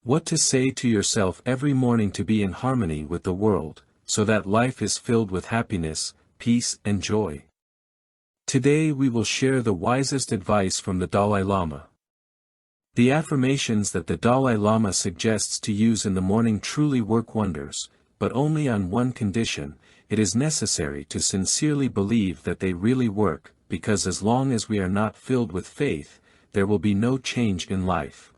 What to say to yourself every morning to be in harmony with the world, so that life is filled with happiness, peace and joy. Today we will share the wisest advice from the Dalai Lama. The affirmations that the Dalai Lama suggests to use in the morning truly work wonders, but only on one condition: it is necessary to sincerely believe that they really work, because as long as we are not filled with faith, there will be no change in life.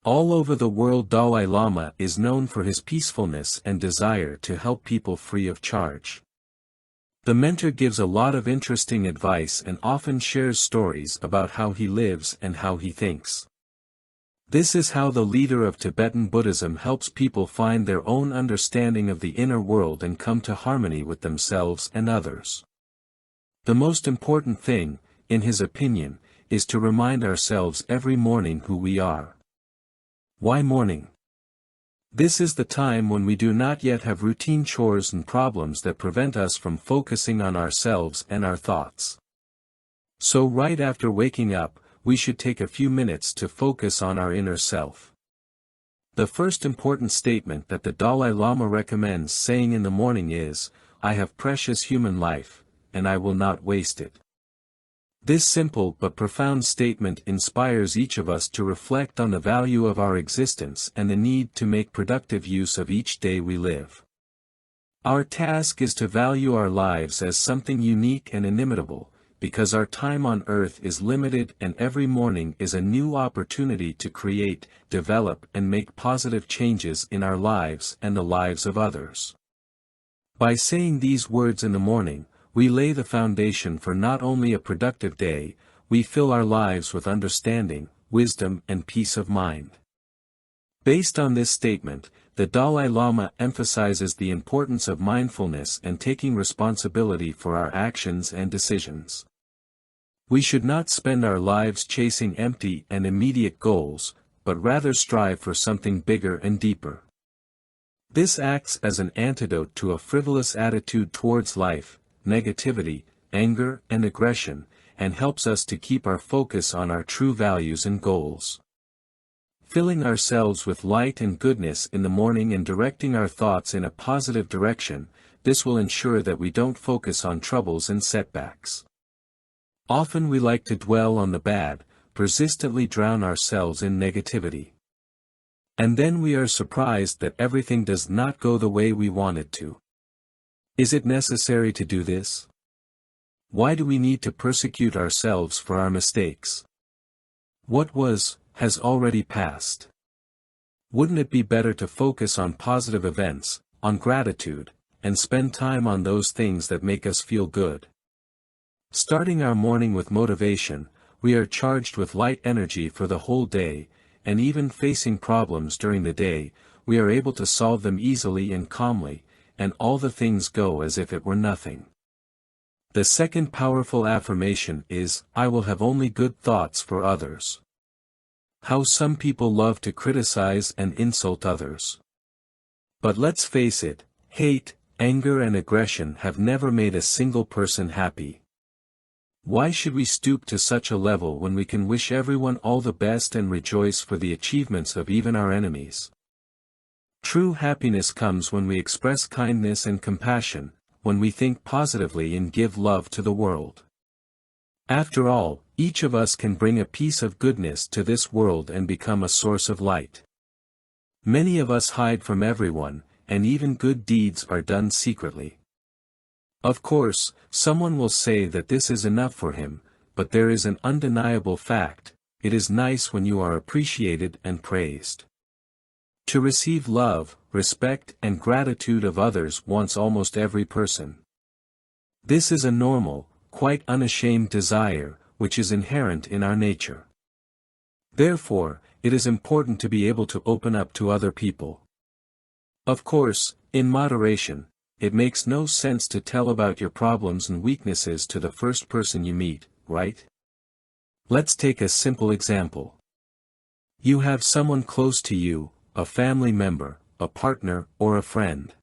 All over the world, Dalai Lama is known for his peacefulness and desire to help people free of charge. The mentor gives a lot of interesting advice and often shares stories about how he lives and how he thinks. This is how the leader of Tibetan Buddhism helps people find their own understanding of the inner world and come to harmony with themselves and others. The most important thing, in his opinion, is to remind ourselves every morning who we are. Why morning? This is the time when we do not yet have routine chores and problems that prevent us from focusing on ourselves and our thoughts. So right after waking up, we should take a few minutes to focus on our inner self. The first important statement that the Dalai Lama recommends saying in the morning is, "I have precious human life, and I will not waste it." This simple but profound statement inspires each of us to reflect on the value of our existence and the need to make productive use of each day we live. Our task is to value our lives as something unique and inimitable, because our time on earth is limited and every morning is a new opportunity to create, develop and make positive changes in our lives and the lives of others. By saying these words in the morning, we lay the foundation for not only a productive day, we fill our lives with understanding, wisdom and peace of mind. Based on this statement, the Dalai Lama emphasizes the importance of mindfulness and taking responsibility for our actions and decisions. We should not spend our lives chasing empty and immediate goals, but rather strive for something bigger and deeper. This acts as an antidote to a frivolous attitude towards life, negativity, anger and aggression, and helps us to keep our focus on our true values and goals. Filling ourselves with light and goodness in the morning and directing our thoughts in a positive direction, this will ensure that we don't focus on troubles and setbacks. Often we like to dwell on the bad, persistently drown ourselves in negativity. And then we are surprised that everything does not go the way we want it to. Is it necessary to do this? Why do we need to persecute ourselves for our mistakes? What was, has already passed. Wouldn't it be better to focus on positive events, on gratitude, and spend time on those things that make us feel good? Starting our morning with motivation, we are charged with light energy for the whole day, and even facing problems during the day, we are able to solve them easily and calmly, and all the things go as if it were nothing. The second powerful affirmation is, "I will have only good thoughts for others." How some people love to criticize and insult others. But let's face it, hate, anger and aggression have never made a single person happy. Why should we stoop to such a level when we can wish everyone all the best and rejoice for the achievements of even our enemies? True happiness comes when we express kindness and compassion, when we think positively and give love to the world. After all, each of us can bring a piece of goodness to this world and become a source of light. Many of us hide from everyone, and even good deeds are done secretly. Of course, someone will say that this is enough for him, but there is an undeniable fact: it is nice when you are appreciated and praised. To receive love, respect and gratitude of others wants almost every person. This is a normal, quite unashamed desire, which is inherent in our nature. Therefore, it is important to be able to open up to other people. Of course, in moderation. It makes no sense to tell about your problems and weaknesses to the first person you meet, right? Let's take a simple example. You have someone close to you, a family member, a partner, or a friend.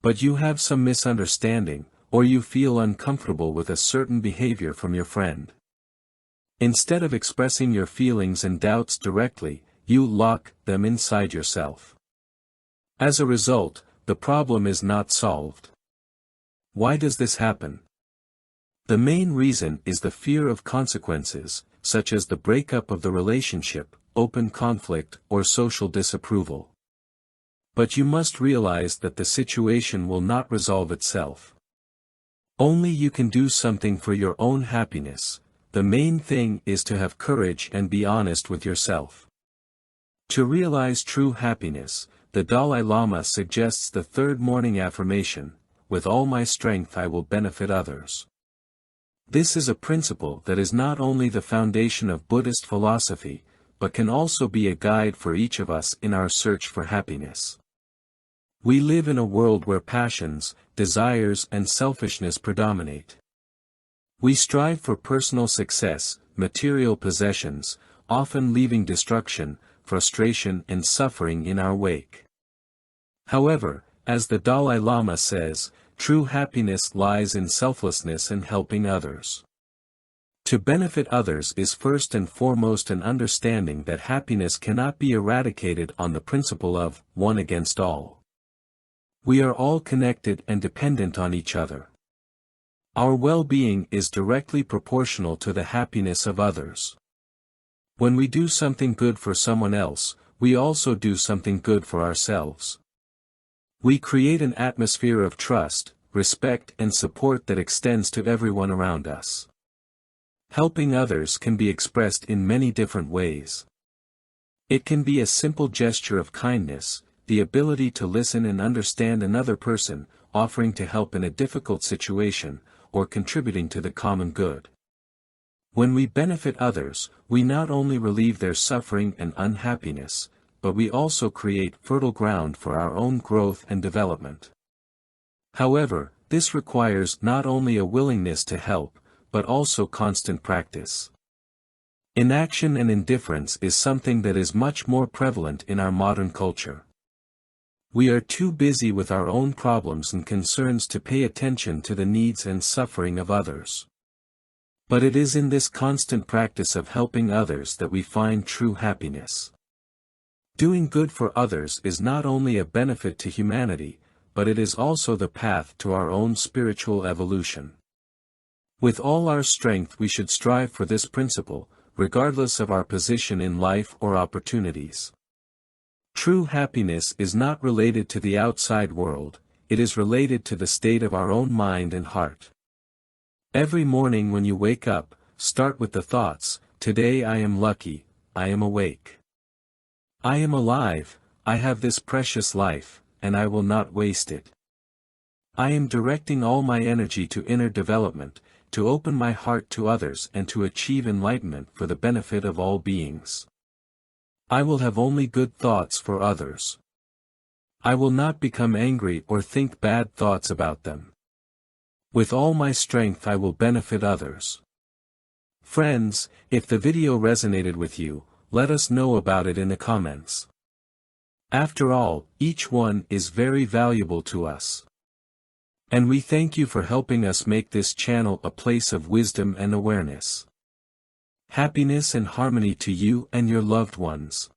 But you have some misunderstanding, or you feel uncomfortable with a certain behavior from your friend. Instead of expressing your feelings and doubts directly, you lock them inside yourself. As a result, the problem is not solved. Why does this happen? The main reason is the fear of consequences, such as the breakup of the relationship, open conflict, or social disapproval. But you must realize that the situation will not resolve itself. Only you can do something for your own happiness. The main thing is to have courage and be honest with yourself. To realize true happiness, the Dalai Lama suggests the third morning affirmation: with all my strength I will benefit others. This is a principle that is not only the foundation of Buddhist philosophy, but can also be a guide for each of us in our search for happiness. We live in a world where passions, desires, and selfishness predominate. We strive for personal success, material possessions, often leaving destruction, frustration, and suffering in our wake. However, as the Dalai Lama says, true happiness lies in selflessness and helping others. To benefit others is first and foremost an understanding that happiness cannot be eradicated on the principle of one against all. We are all connected and dependent on each other. Our well-being is directly proportional to the happiness of others. When we do something good for someone else, we also do something good for ourselves. We create an atmosphere of trust, respect, and support that extends to everyone around us. Helping others can be expressed in many different ways. It can be a simple gesture of kindness, the ability to listen and understand another person, offering to help in a difficult situation, or contributing to the common good. When we benefit others, we not only relieve their suffering and unhappiness, but we also create fertile ground for our own growth and development. However, this requires not only a willingness to help, but also constant practice. Inaction and indifference is something that is much more prevalent in our modern culture. We are too busy with our own problems and concerns to pay attention to the needs and suffering of others. But it is in this constant practice of helping others that we find true happiness. Doing good for others is not only a benefit to humanity, but it is also the path to our own spiritual evolution. With all our strength we should strive for this principle, regardless of our position in life or opportunities. True happiness is not related to the outside world, it is related to the state of our own mind and heart. Every morning when you wake up, start with the thoughts, today I am lucky, I am awake. I am alive, I have this precious life, and I will not waste it. I am directing all my energy to inner development, to open my heart to others and to achieve enlightenment for the benefit of all beings. I will have only good thoughts for others. I will not become angry or think bad thoughts about them. With all my strength I will benefit others. Friends, if the video resonated with you, let us know about it in the comments. After all, each one is very valuable to us. And we thank you for helping us make this channel a place of wisdom and awareness. Happiness and harmony to you and your loved ones.